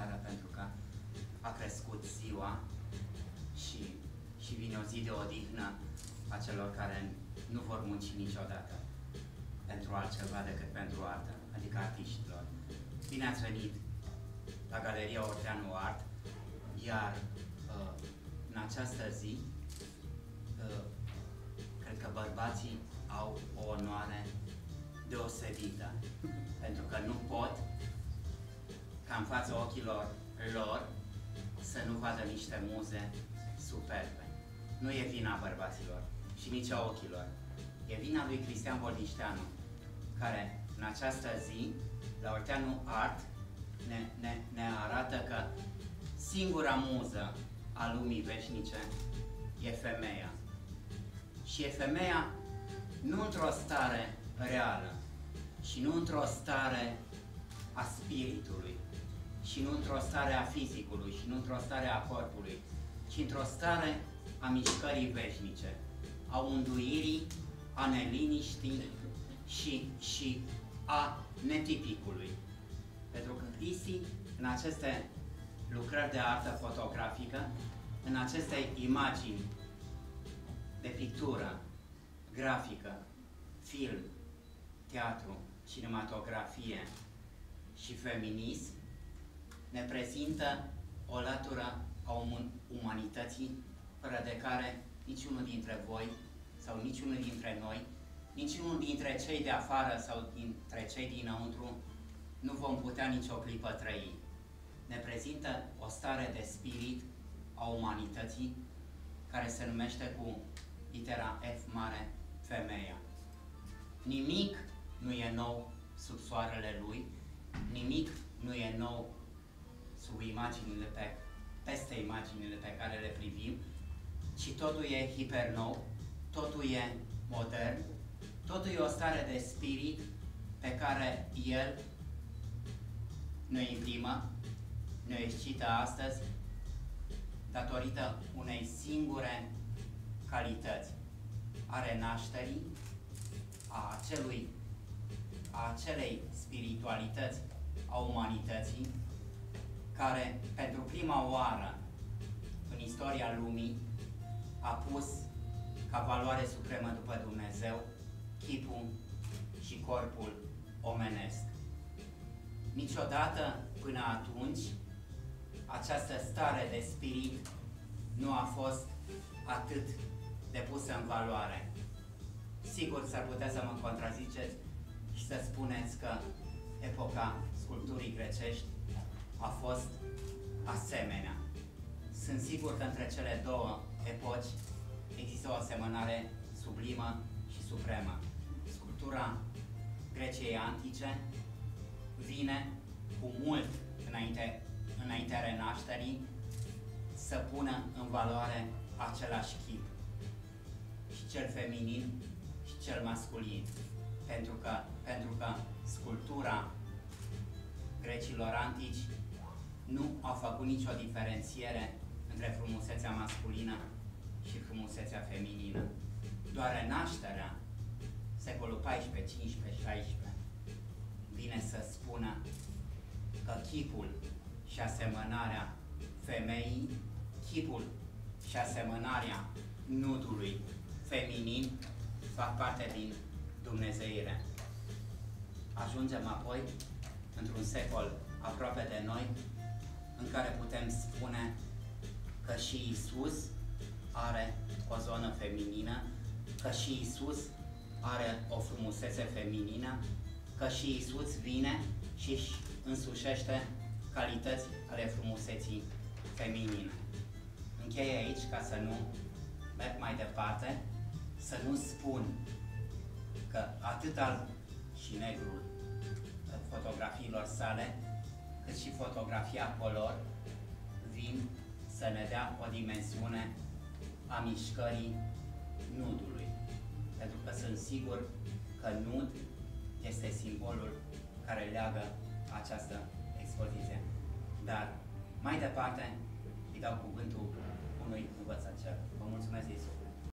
seară pentru că a crescut ziua și vine o zi de odihnă a celor care nu vor munci niciodată pentru altceva decât pentru artă, adică artiștilor. Bine ați venit la Galeria Orteanu Art, iar în această zi cred că bărbații au o onoare deosebită, pentru că nu pot ca în fața ochilor lor să nu vadă niște muze superbe. Nu e vina bărbaților și nici a ochilor. E vina lui Cristian Bolnișteanu, care în această zi, la Orteanu Art, ne arată că singura muză a lumii veșnice e femeia. Și e femeia nu într-o stare reală și nu într-o stare a spiritului și nu într-o stare a fizicului și nu într-o stare a corpului, ci într-o stare a mișcării veșnice, a unduirii, a neliniștii și a netipicului. Pentru că Cristi, în aceste lucrări de artă fotografică, în aceste imagini de pictură, grafică, film, teatru, cinematografie și feminism, ne prezintă o latură a umanității fără de care niciunul dintre voi sau niciunul dintre noi, niciunul dintre cei de afară sau dintre cei dinăuntru nu vom putea nicio clipă trăi. Ne prezintă o stare de spirit a umanității care se numește cu litera F mare, femeia. Nimic nu e nou sub soarele lui, nimic nu e nou sub imaginile peste imaginile pe care le privim, ci totul e hipernou, totul e modern, totul e o stare de spirit pe care el ne imprimă, ne excită astăzi datorită unei singure calități, a renașterii, a acelei spiritualități a umanității, care pentru prima oară în istoria lumii a pus ca valoare supremă după Dumnezeu chipul și corpul omenesc. Niciodată până atunci această stare de spirit nu a fost atât de pusă în valoare. Sigur, s-ar putea să mă contraziceți și să spuneți că epoca sculpturii grecești a fost asemenea. Sunt sigur că între cele două epoci există o asemănare sublimă și supremă. Sculptura Greciei antice vine cu mult înaintea renașterii să pună în valoare același chip, și cel feminin și cel masculin. Pentru că sculptura grecilor antici nu a făcut nicio diferențiere între frumusețea masculină și frumusețea feminină. Doar renașterea, secolul XIV, XV, XVI, vine să spună că chipul și asemănarea femeii, chipul și asemănarea nudului feminin fac parte din dumnezeire. Ajungem apoi într-un secol aproape de noi, în care putem spune că și Isus are o zonă feminină, că și Isus are o frumusețe feminină, că și Isus vine și își însușește calități ale frumuseții feminine. Închei aici ca să nu merg mai departe, să nu spun că atât alb și negrul fotografiilor sale, cât și fotografia color vin să ne dea o dimensiune a mișcării nudului. Pentru că sunt sigur că nud este simbolul care leagă această expoziție. Dar mai departe îi dau cuvântul unui învățător. Vă mulțumesc, Iisus!